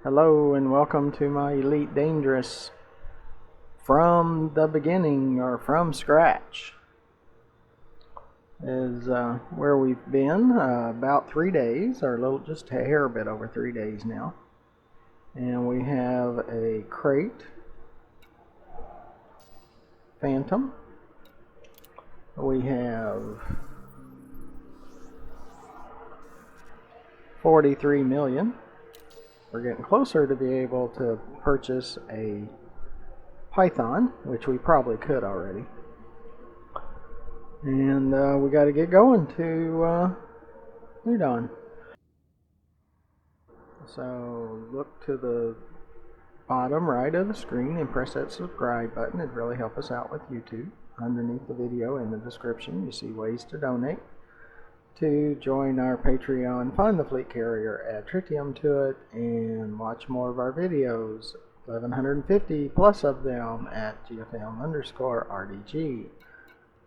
Hello and welcome to my Elite Dangerous from the beginning, or from scratch, is where we've been about 3 days, or just a hair bit over 3 days now. And we have a crate Phantom. We have 43 million. We're getting closer to be able to purchase a Python, which we probably could already. And we got to get going to New Dawn. So look to the bottom right of the screen and press that subscribe button. It'd really help us out with YouTube. Underneath the video in the description, you see ways to donate. To join our Patreon, find the fleet carrier, add tritium to it, and watch more of our videos. 1150 plus of them at GFM_RDG.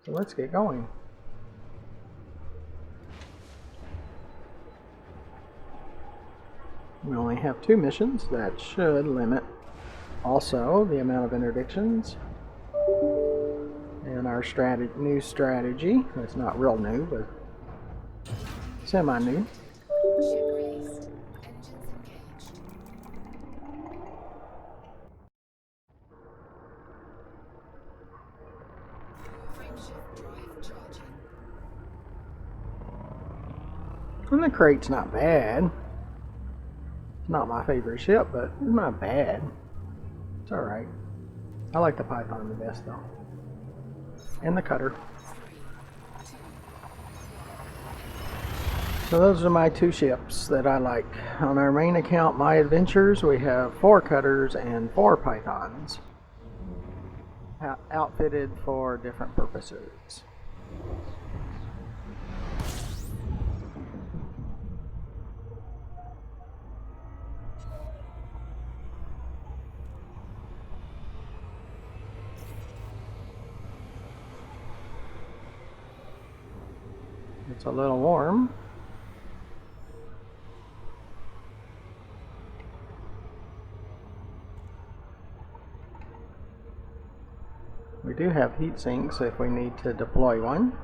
So let's get going. We only have 2 missions. That should limit also the amount of interdictions. And our new strategy, it's not real new, but semi-new. Ship released. Engines engaged. Frameshift drive charging. And the crate's not bad. It's not my favorite ship, but it's not bad. It's alright. I like the Python the best though. And the cutter. So those are my 2 ships that I like. On our main account, My Adventures, we have 4 cutters and 4 Pythons. Outfitted for different purposes. It's a little warm. We do have heat sinks if we need to deploy one.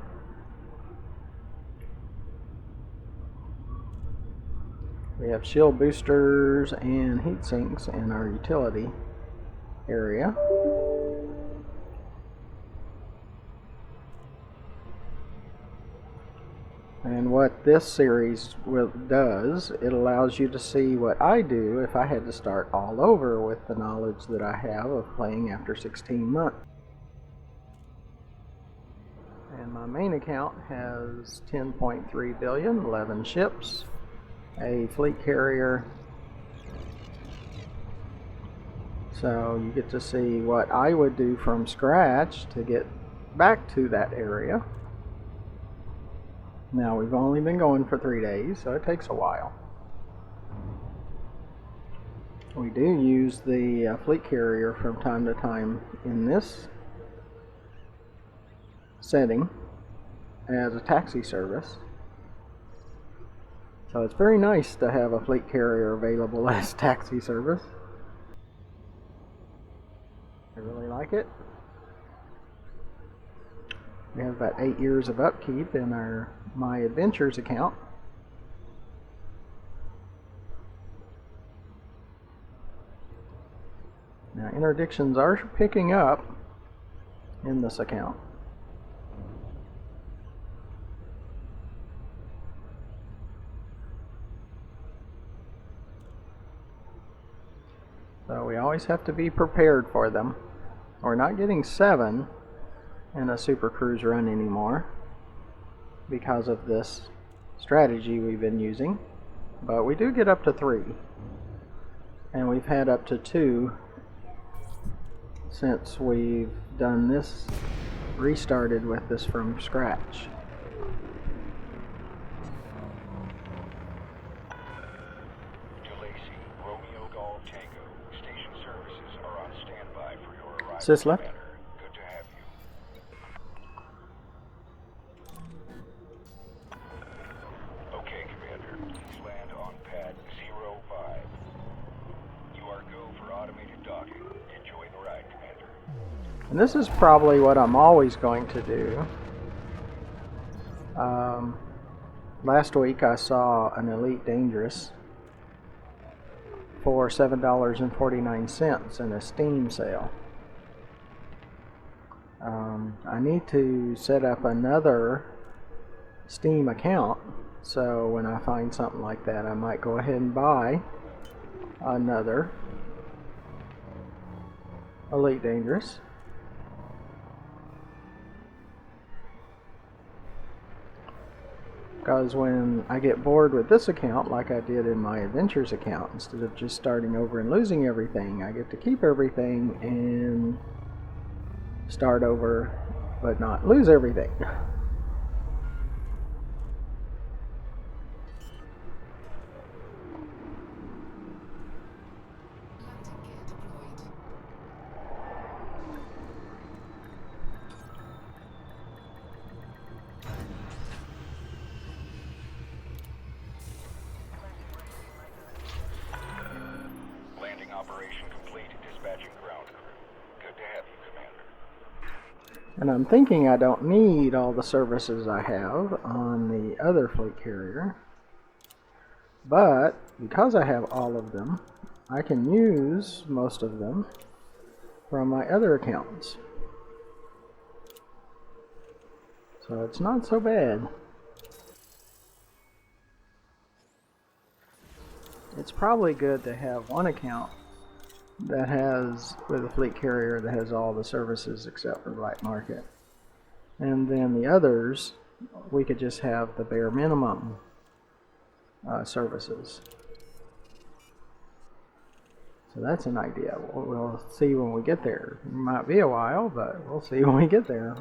We have shield boosters and heat sinks in our utility area. And what this series does, it allows you to see what I do if I had to start all over with the knowledge that I have of playing after 16 months. And my main account has 10.3 billion, 11 ships, a fleet carrier. So you get to see what I would do from scratch to get back to that area. Now we've only been going for 3 days, so it takes a while. We do use the fleet carrier from time to time in this setting as a taxi service. So it's very nice to have a fleet carrier available as taxi service. I really like it. We have about 8 years of upkeep in our My Adventures account. Now interdictions are picking up in this account. So we always have to be prepared for them. We're not getting 7 in a Super Cruise run anymore because of this strategy we've been using, but we do get up to 3, and we've had up to 2 since we've done this, restarted with this from scratch. Sis left. Good to have you. Okay, Commander. Please land on pad 05. And this is probably what I'm always going to do. Last week I saw an Elite Dangerous for $7.49 in a Steam sale. I need to set up another Steam account, so when I find something like that, I might go ahead and buy another Elite Dangerous. Because when I get bored with this account, like I did in my Adventures account, instead of just starting over and losing everything, I get to keep everything and start over but not lose everything. Landing gear deployed. Landing operation complete. Dispatching ground crew. Good to have you, Commander. And I'm thinking I don't need all the services I have on the other fleet carrier. But because I have all of them, I can use most of them from my other accounts. So it's not so bad. It's probably good to have one account that has, with a fleet carrier, that has all the services except for black market. And then the others, we could just have the bare minimum services. So that's an idea. We'll see when we get there. It might be a while, but we'll see when we get there.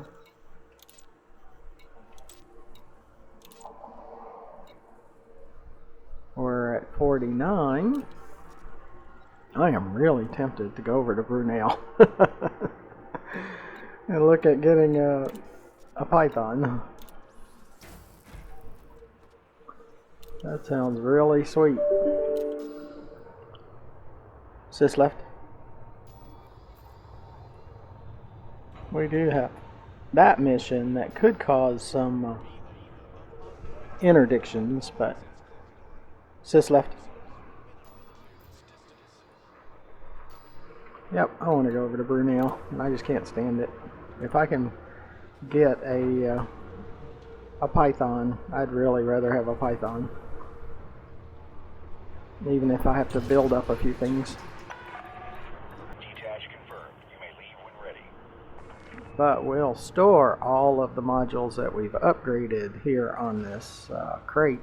We're at 49. I am really tempted to go over to Brunel and look at getting a Python. That sounds really sweet. Sis left. We do have that mission that could cause some interdictions, but Sis left. Yep, I want to go over to Brunel, and I just can't stand it. If I can get a Python, I'd really rather have a Python. Even if I have to build up a few things. Detach confirmed. You may leave when ready. But we'll store all of the modules that we've upgraded here on this crate.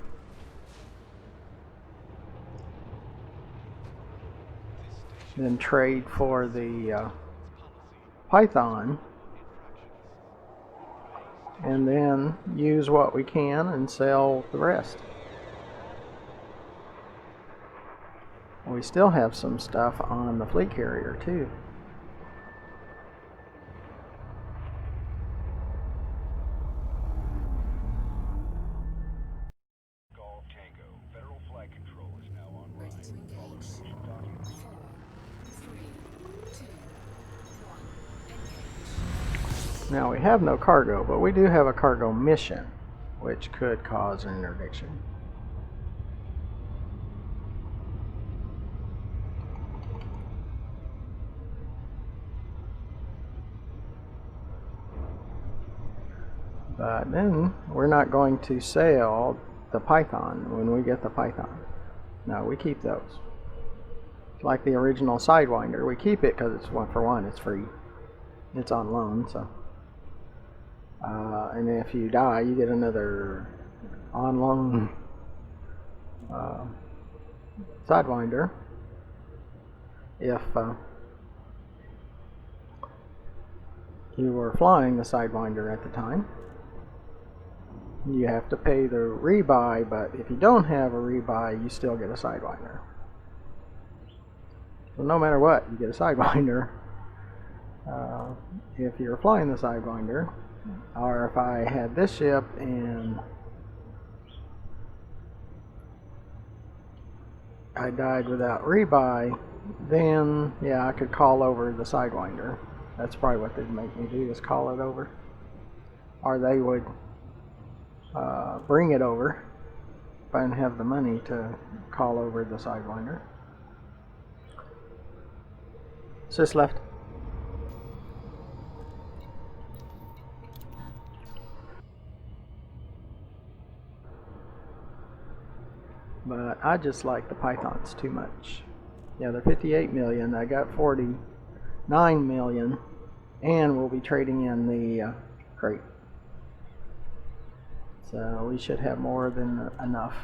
Then trade for the Python, and then use what we can and sell the rest. We still have some stuff on the fleet carrier too. Golf Tango. Federal flight control is now online. Ready to engage. 4, 3, 2, 1. Engage. Now we have no cargo, but we do have a cargo mission, which could cause an interdiction. But then we're not going to sell the Python when we get the Python. No, we keep those. Like the original Sidewinder, we keep it because it's 1 for 1, it's free. It's on loan, so. And if you die, you get another on loan Sidewinder. If you were flying the Sidewinder at the time, you have to pay the rebuy, but if you don't have a rebuy, you still get a Sidewinder. So no matter what, you get a Sidewinder. If you're flying the Sidewinder, or if I had this ship and I died without rebuy, then yeah, I could call over the Sidewinder. That's probably what they'd make me do, is call it over. Or they would bring it over if I didn't have the money to call over the Sidewinder. Sis left. But I just like the pythons too much. Yeah, they're 58 million. I got 49 million, and we'll be trading in the crate. So we should have more than enough.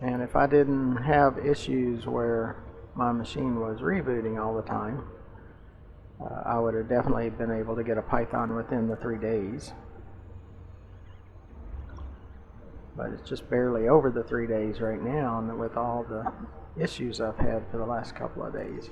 And if I didn't have issues where my machine was rebooting all the time, I would have definitely been able to get a Python within the 3 days. But it's just barely over the 3 days right now, and with all the issues I've had for the last couple of days.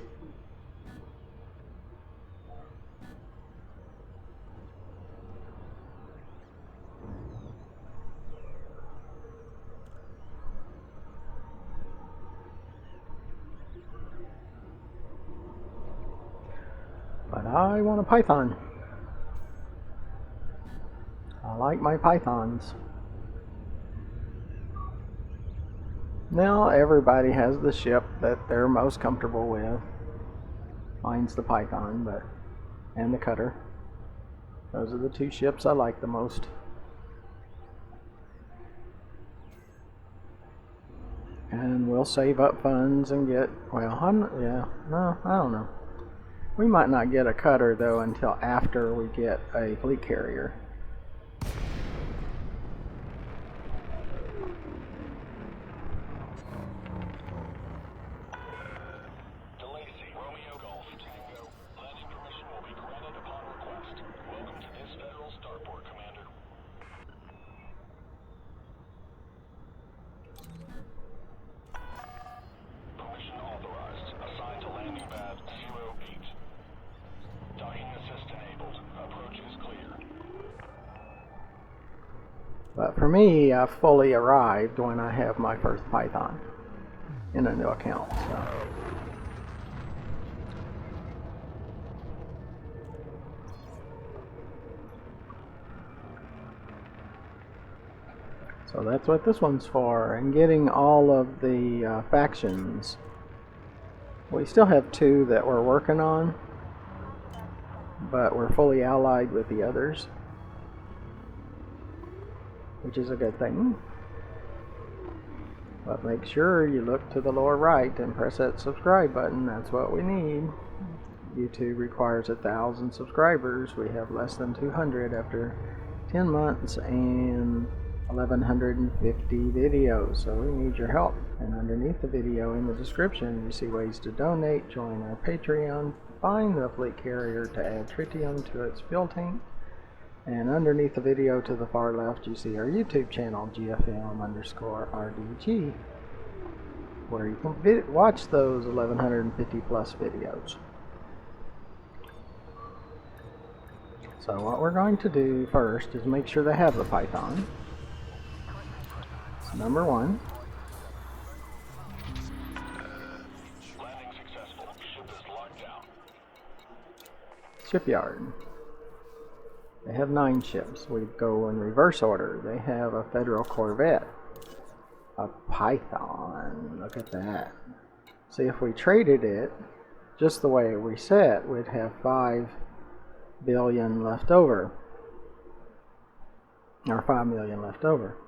But I want a Python. I like my Pythons. Now everybody has the ship that they're most comfortable with. Mine's the Python, and the Cutter. Those are the two ships I like the most. And we'll save up funds and get, well, I don't know. We might not get a Cutter though until after we get a fleet carrier. But for me, I fully arrived when I have my first Python in a new account. So that's what this one's for, and getting all of the factions. We still have 2 that we're working on, but we're fully allied with the others, which is a good thing. But make sure you look to the lower right and press that subscribe button. That's what we need. YouTube requires 1,000 subscribers. We have less than 200 after 10 months and 1,150 videos, so we need your help. And underneath the video in the description, you see ways to donate, join our Patreon, find the fleet carrier to add tritium to its fuel tank, and underneath the video to the far left, you see our YouTube channel, GFM_RDG, where you can watch those 1,150 plus videos. So what we're going to do first is make sure they have the Python. Number 1. Landing successful. Ship is locked down. Shipyard. They have 9 ships. We go in reverse order. They have a Federal Corvette. A Python. Look at that. See, if we traded it just the way we set, we'd have 5 billion left over. Or 5 million left over.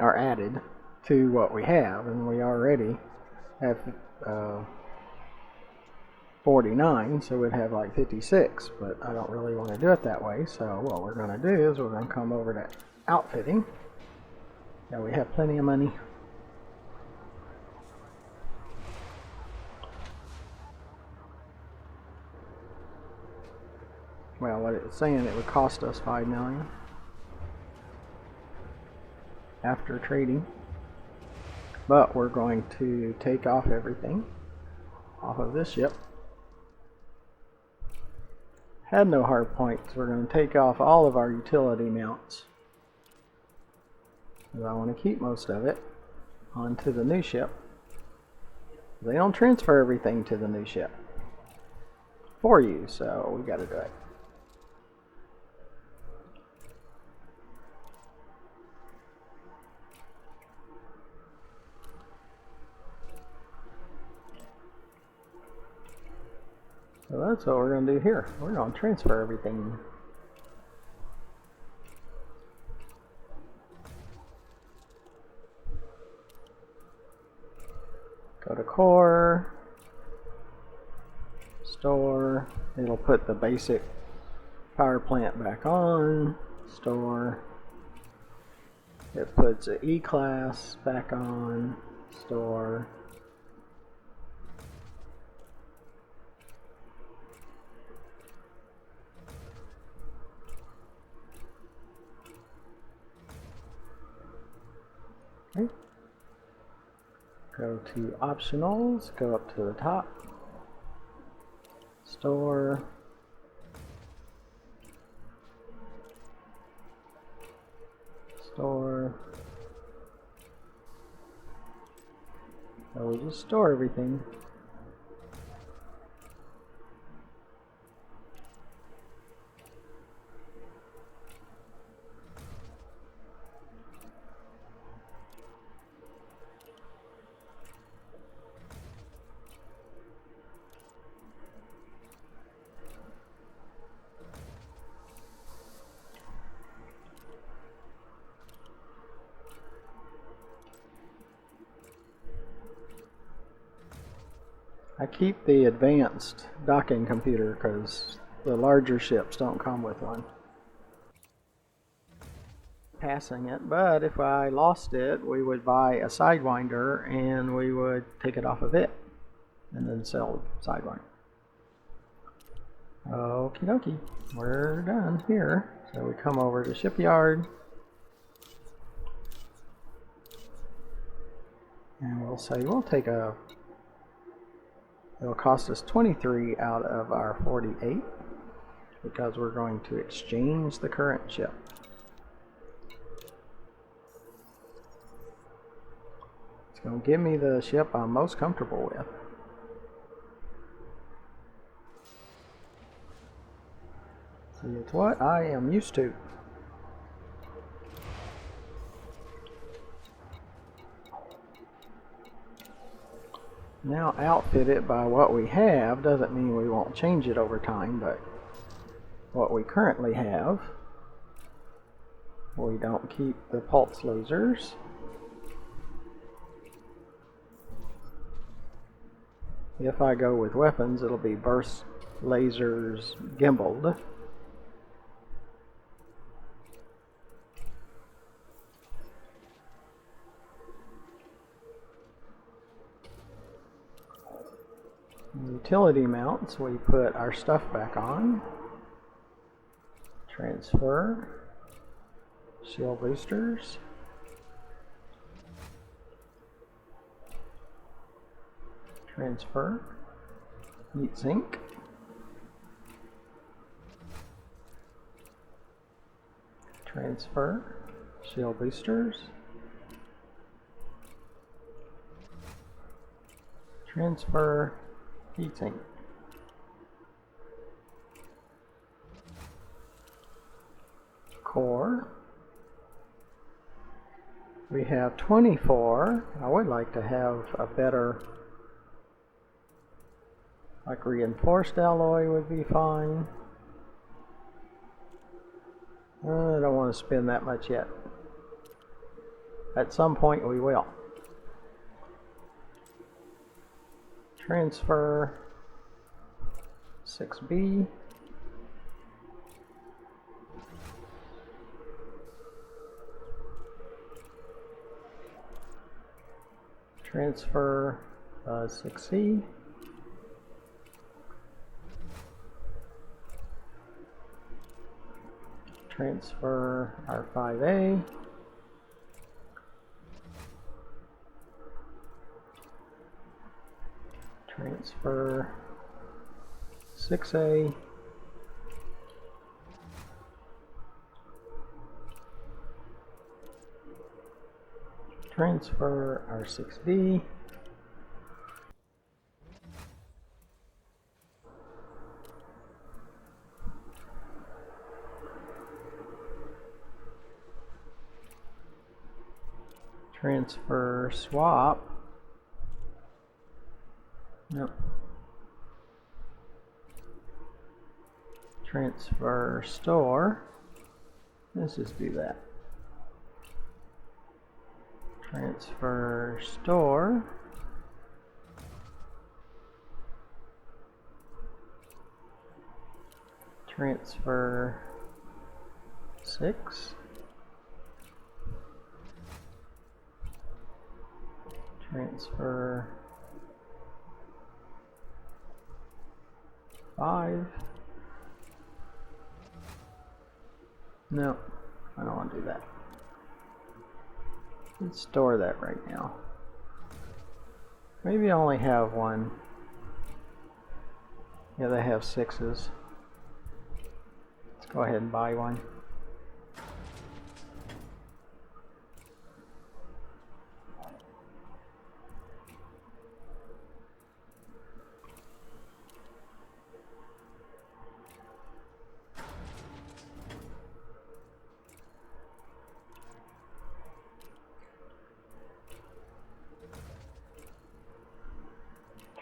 Are added to what we have, and we already have 49, so we'd have like 56, but I don't really want to do it that way. So what we're going to do is we're going to come over to outfitting. Now we have plenty of money. Well, what it's saying, it would cost us 5 million after trading, but we're going to take off everything off of this ship had no hard points. We're going to take off all of our utility mounts. Because I want to keep most of it onto the new ship. They don't transfer everything to the new ship for you, so we got to do it. So that's what we're going to do here. We're going to transfer everything. Go to core, store, it'll put the basic power plant back on, store, it puts the E-class back on, store, okay. Go to optionals, go up to the top, store, store, so we just store everything. I keep the advanced docking computer because the larger ships don't come with one. Passing it, but if I lost it, we would buy a Sidewinder and we would take it off of it and then sell Sidewinder. Okie dokie, we're done here. So we come over to shipyard and we'll say we'll take a, it'll cost us 23 out of our 48 because we're going to exchange the current ship. It's going to give me the ship I'm most comfortable with. See, it's what I am used to. Now outfit it by what we have doesn't mean we won't change it over time, but what we currently have, we don't keep the pulse lasers. If I go with weapons, it'll be burst lasers gimbaled. Utility mounts, we put our stuff back on. Transfer. Shield boosters. Transfer. Heat sink. Transfer. Shield boosters. Transfer. Heatsink. Core. We have 24. I would like to have a better, like reinforced alloy would be fine. I don't want to spend that much yet. At some point we will. Transfer 6B. Transfer 6C. Transfer our 5A. Transfer 6A, Transfer R6D. Transfer swap. Nope. Transfer store. Let's just do that. Transfer store. Transfer 6. Transfer 5. No, I don't want to do that. Let's store that right now. Maybe I only have one. Yeah, they have 6s. Let's go ahead and buy one.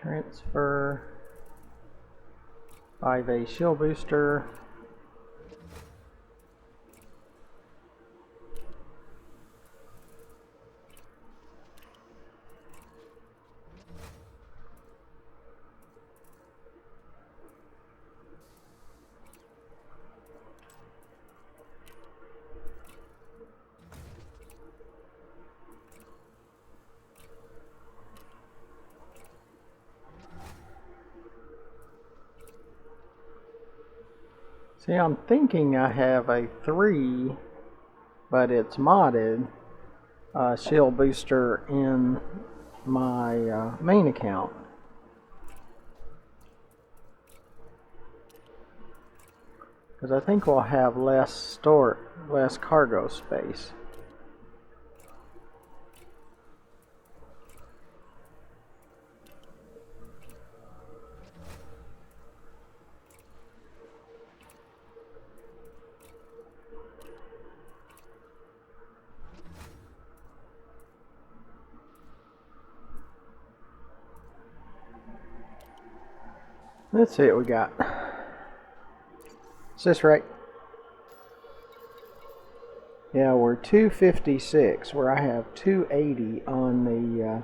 Transfer 5A shield booster. See, I'm thinking I have a 3, but it's modded shield booster in my main account. Because I think we'll have less cargo space. Let's see what we got. Is this right? Yeah, we're 256, where I have 280 on the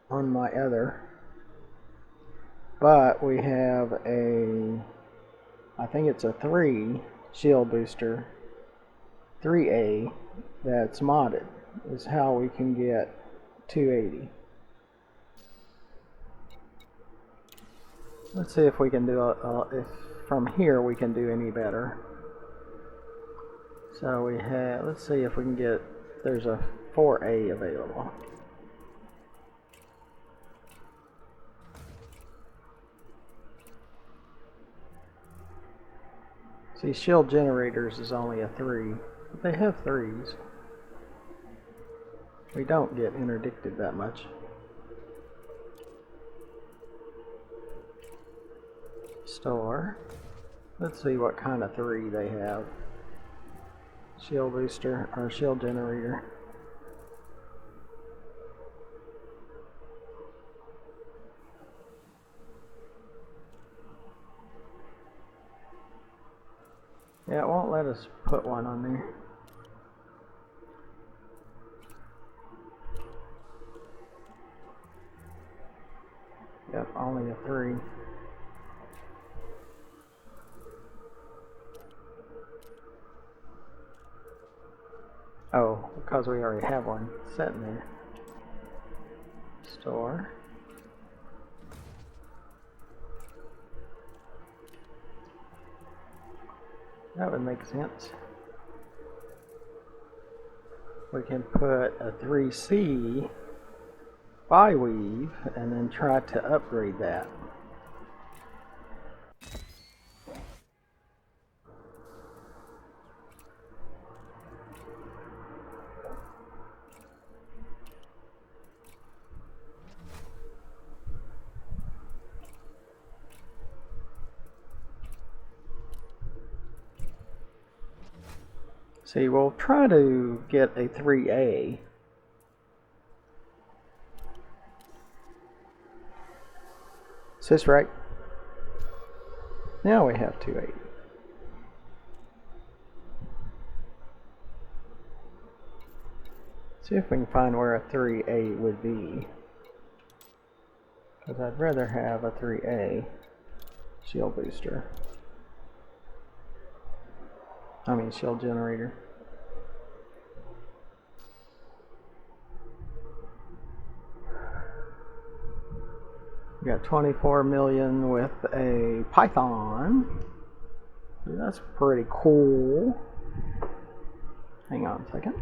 on my other. But we have a, I think it's a 3 shield booster, 3A, that's modded. Is how we can get 280. Let's see if we can do if from here we can do any better. So we have, let's see if we can get, there's a 4A available. See, shield generators is only a 3, but they have 3s. We don't get interdicted that much. Store. Let's see what kind of 3 they have. Shield booster or shield generator. Yeah, it won't let us put one on there. Yep, only a 3. Oh, because we already have one sitting there. Store. That would make sense. We can put a 3C bi-weave and then try to upgrade that. See, we'll try to get a 3A. Is this right? Now we have 280. See if we can find where a 3A would be. Because I'd rather have a 3A shield booster. I mean shield generator. We got 24 million with a Python. That's pretty cool. Hang on a second.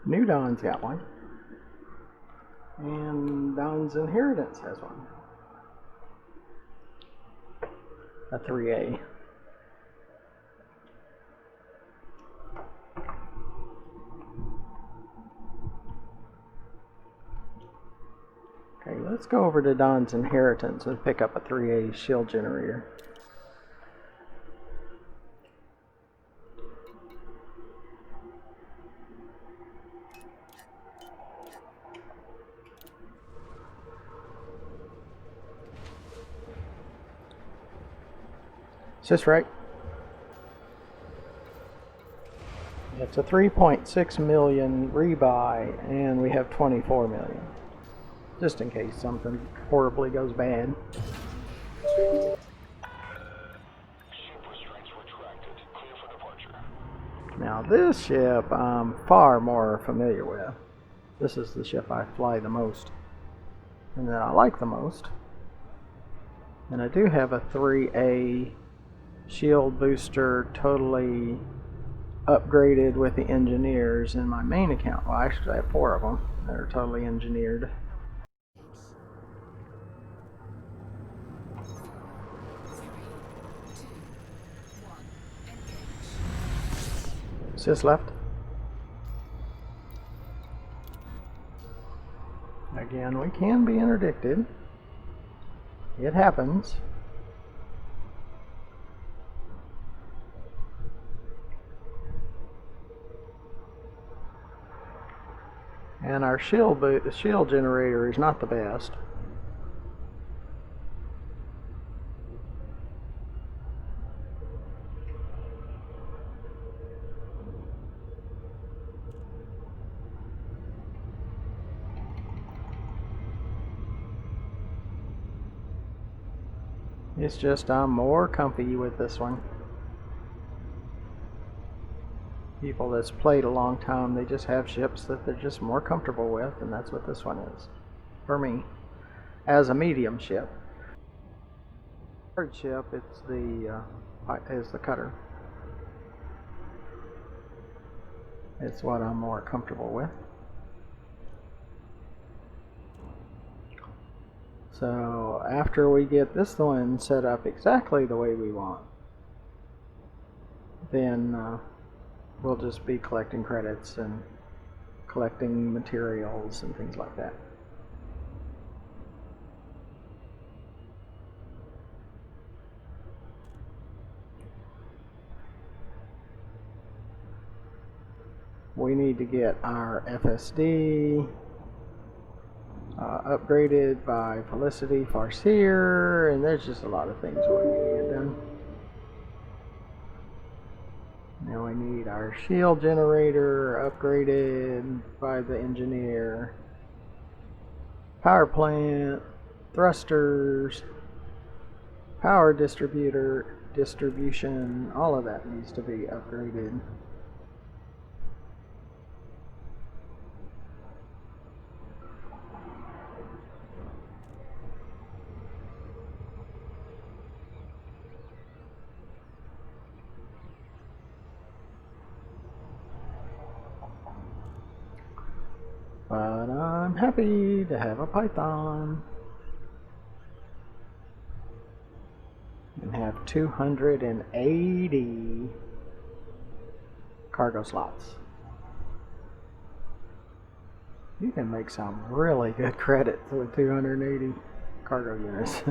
New Dawn's got one. And Dawn's Inheritance has one. A 3A. Okay, let's go over to Dawn's Inheritance and pick up a 3A shield generator. Is this right? It's a 3.6 million rebuy, and we have 24 million. Just in case something horribly goes bad. Ship restraints retracted. Clear for departure. Now this ship I'm far more familiar with. This is the ship I fly the most, and that I like the most. And I do have a 3A shield booster totally upgraded with the engineers in my main account. Well, actually I have 4 of them that are totally engineered. Is this left? Again, we can be interdicted. It happens. And our shield generator is not the best. It's just I'm more comfy with this one. People that's played a long time, they just have ships that they're just more comfortable with, and that's what this one is for me as a medium ship. Third ship, it's the cutter. It's what I'm more comfortable with. So after we get this one set up exactly the way we want, then we'll just be collecting credits and collecting materials and things like that. We need to get our FSD upgraded by Felicity Farseer, and there's just a lot of things we need to get done. Now we need our shield generator upgraded by the engineer, power plant, thrusters, power distribution, all of that needs to be upgraded. But I'm happy to have a Python and have 280 cargo slots. You can make some really good credit with 280 cargo units.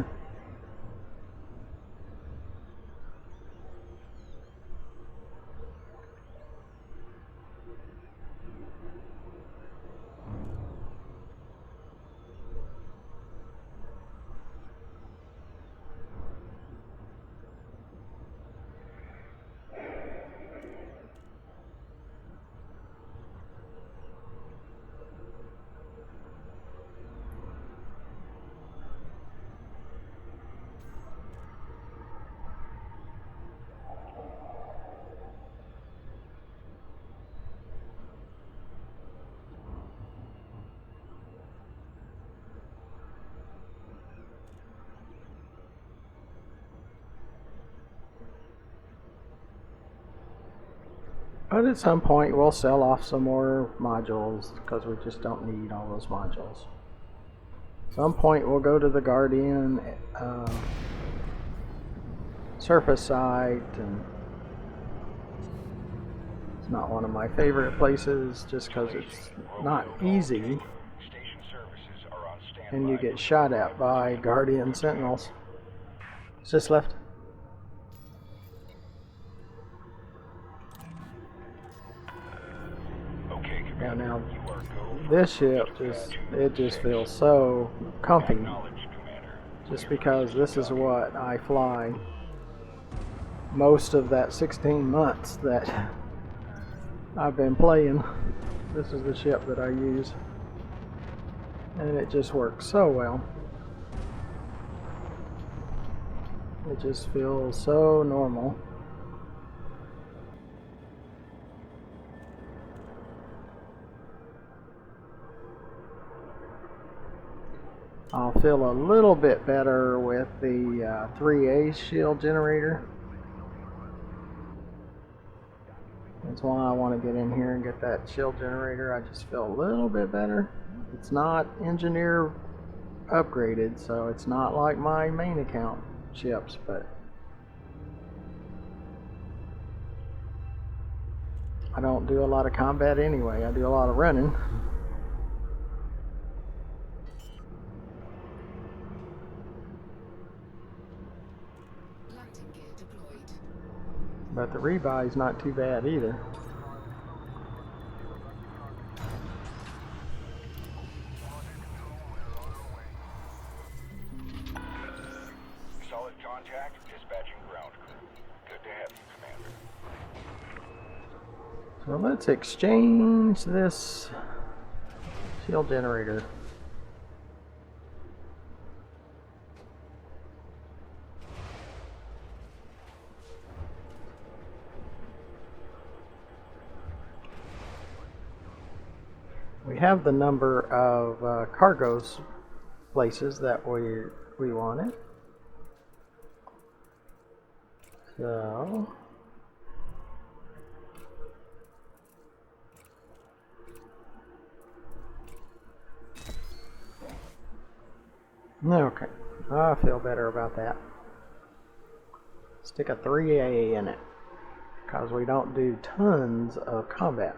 But at some point we'll sell off some more modules because we just don't need all those modules. At some point we'll go to the Guardian surface site, and it's not one of my favorite places just because it's not easy Station services are on standby. and you get shot at by Guardian Sentinels. It's just left. Okay, Yeah, Commander. now You are go. this ship just feels so comfy Acknowledged, Commander. just because this is what I fly most of that 16 months that I've been playing. This is the ship that I use, and it just works so well. It just feels so normal. I'll feel a little bit better with the 3A shield generator. That's why I want to get in here and get that shield generator. I just feel a little bit better. It's not engineer upgraded, so it's not like my main account ships, but I don't do a lot of combat anyway. I do a lot of running. Landing gear deployed. But the rebuy is not too bad either. Solid contact. Dispatching ground crew. Good to have you, Commander. So let's exchange this shield generator. We have the number of cargoes places that we wanted. So okay, I feel better about that. Stick a 3A in it because we don't do tons of combat.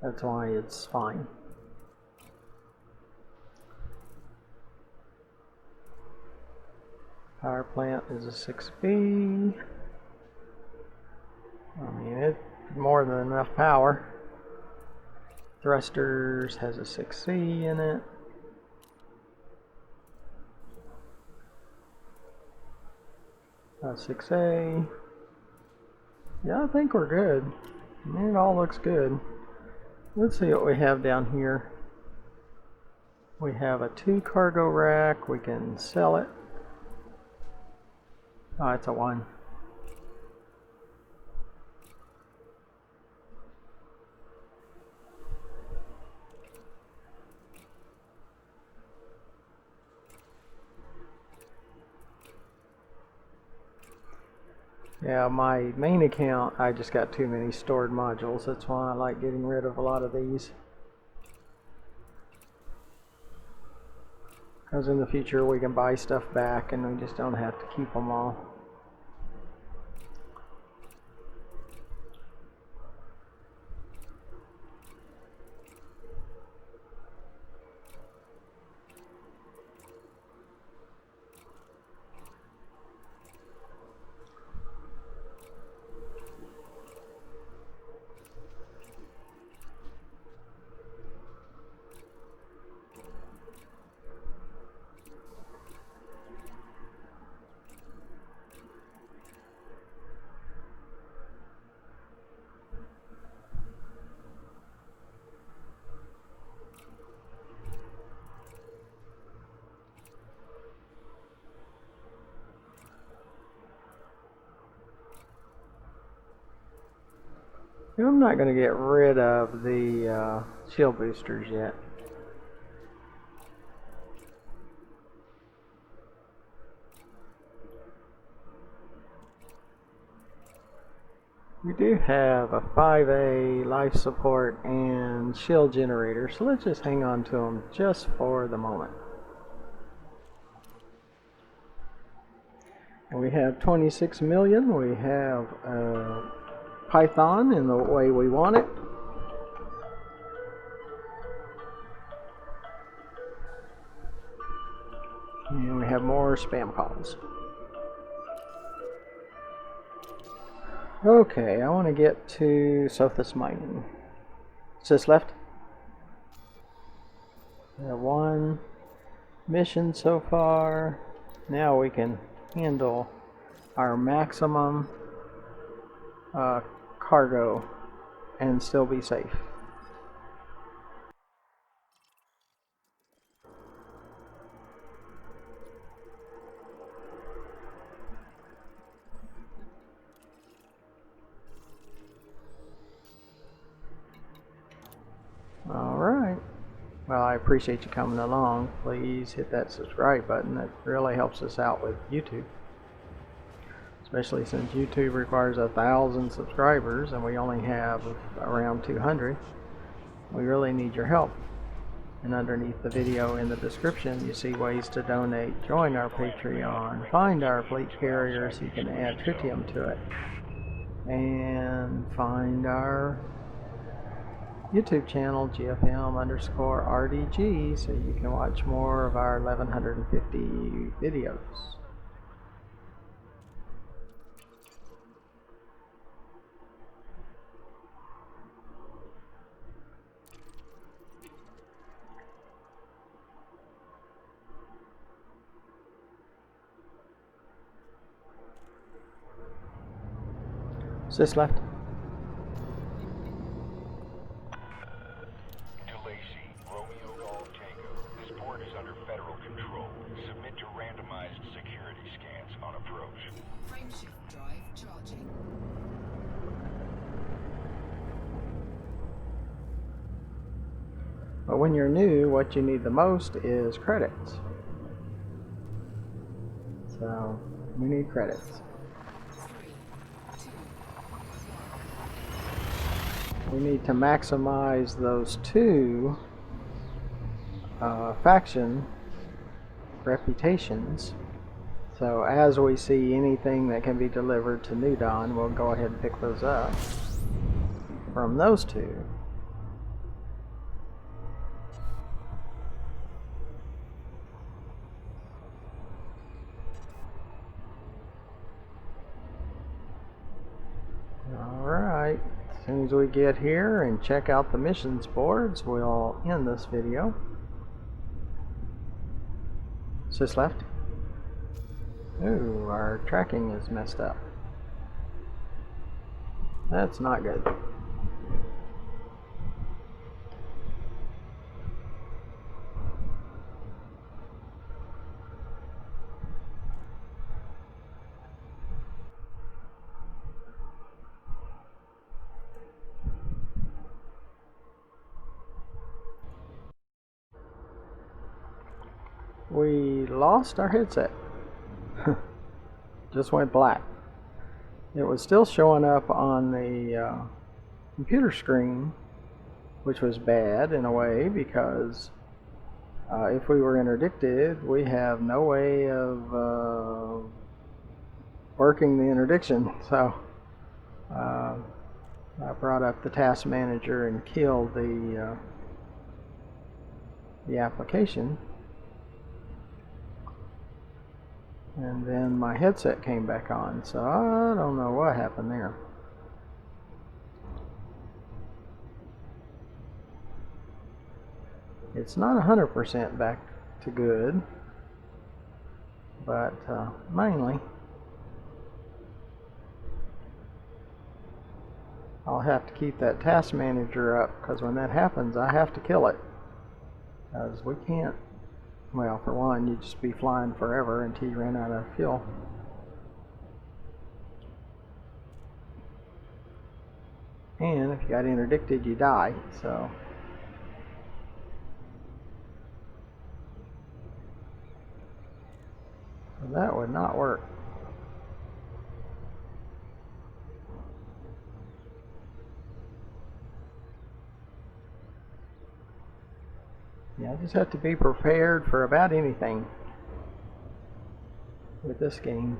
That's why it's fine. Power plant is a 6B. I mean, it's more than enough power. Thrusters has a 6C in it. A 6A. Yeah, I think we're good. I mean, it all looks good. Let's see what we have down here. We have a 2 cargo rack. We can sell it. Oh, it's a 1. Yeah, my main account, I just got too many stored modules. That's why I like getting rid of a lot of these. because in the future we can buy stuff back and we just don't have to keep them all. I'm not going to get rid of the shield boosters yet. We do have a 5A life support and shield generator, so let's just hang on to them just for the moment. And we have 26 million. We have Python in the way we want it. And we have more spam calls. Okay, I want to get to Sothis Mining. Is this left? We have one mission so far. Now we can handle our maximum cargo and still be safe. Alright, well, I appreciate you coming along. Please hit that subscribe button. That really helps us out with YouTube, especially since YouTube requires 1,000 subscribers and we only have around 200. We really need your help. And underneath the video in the description you see ways to donate, join our Patreon, find our fleet carrier so you can add tritium to it, and find our YouTube channel GFM_RDG so you can watch more of our 1150 videos. Is this left? DeLacy, Romeo Golf Tango. This port is under federal control. Submit to randomized security scans on approach. Frameshift drive charging. But when you're new, what you need the most is credits. So we need credits. 3, 2, We need to maximize those two faction reputations. So as we see anything that can be delivered to New Dawn, we'll go ahead and pick those up from those two. Alright, as soon as we get here and check out the missions boards, we'll end this video. Is this left? Ooh, our tracking is messed up. That's not good. We lost our headset. Just went black. It was still showing up on the computer screen, which was bad in a way because If we were interdicted, we have no way of working the interdiction. So I brought up the task manager and killed the application, and then my headset came back on. So I don't know what happened there. It's not 100% back to good, but mainly I'll have to keep that task manager up, because when that happens I have to kill it, because we can't, well, for one, you'd just be flying forever until you ran out of fuel. And if you got interdicted, you die. So that would not work. Yeah, I just have to be prepared for about anything with this game.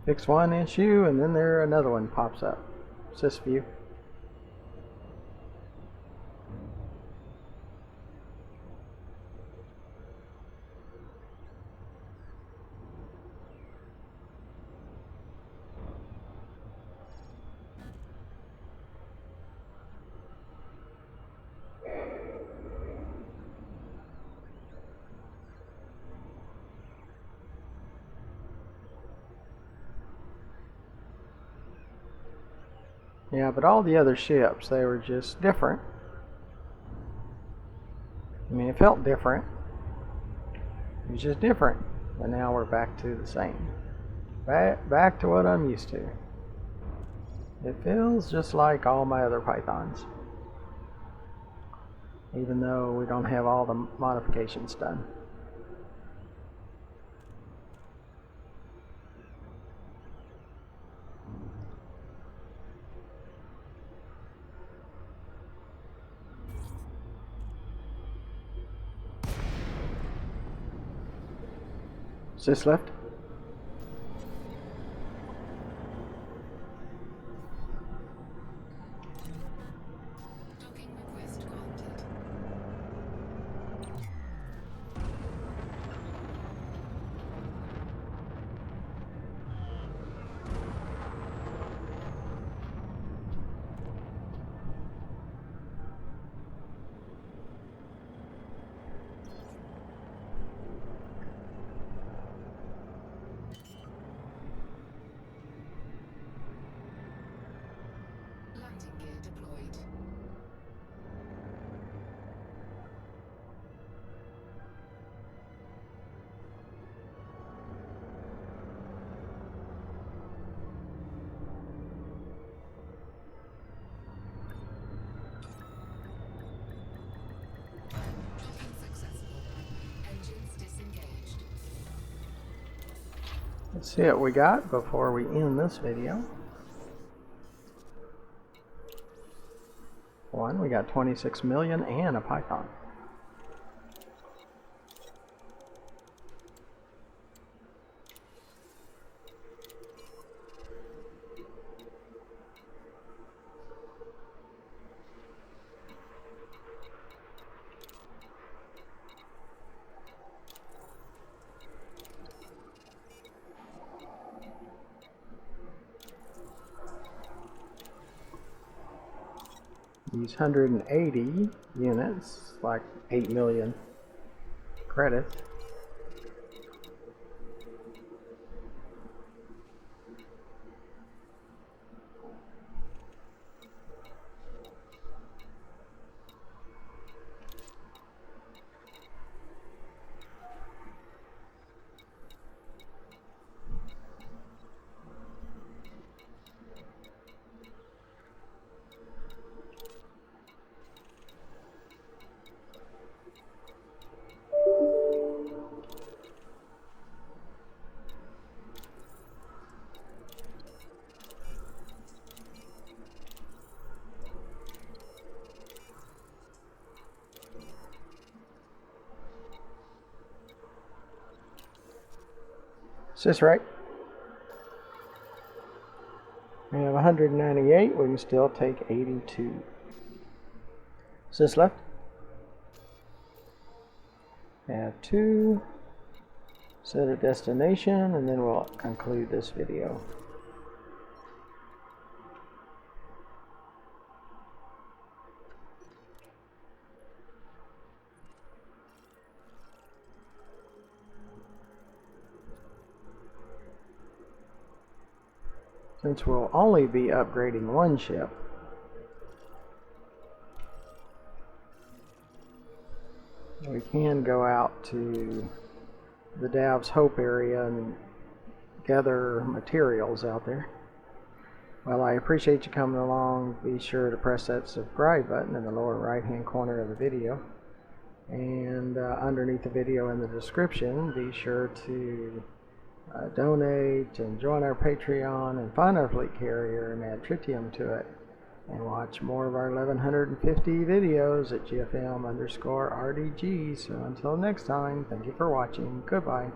Fix one issue and then another one pops up. SysView. Yeah, but all the other ships, they were just different. I mean, it felt different. It was just different. But now we're back to the same. Back to what I'm used to. It feels just like all my other Pythons, even though we don't have all the modifications done. Sys left. Docking request granted. Landing gear deployed. Docking successful. Engines disengaged. Let's see what we got before we end this video. One, we got 26 million and a Python. These 180 units, like 8 million credits. Is this right? We have 198. We can still take 82. Is this left? Have 2. Set a destination, and then we'll conclude this video. Since we'll only be upgrading one ship, we can go out to the Dav's Hope area and gather materials out there. Well, I appreciate you coming along. Be sure to press that subscribe button in the lower right hand corner of the video, and underneath the video in the description, be sure to donate and join our Patreon and find our fleet carrier and add tritium to it, and watch more of our 1150 videos at GFM_RDG. So until next time, thank you for watching. Goodbye.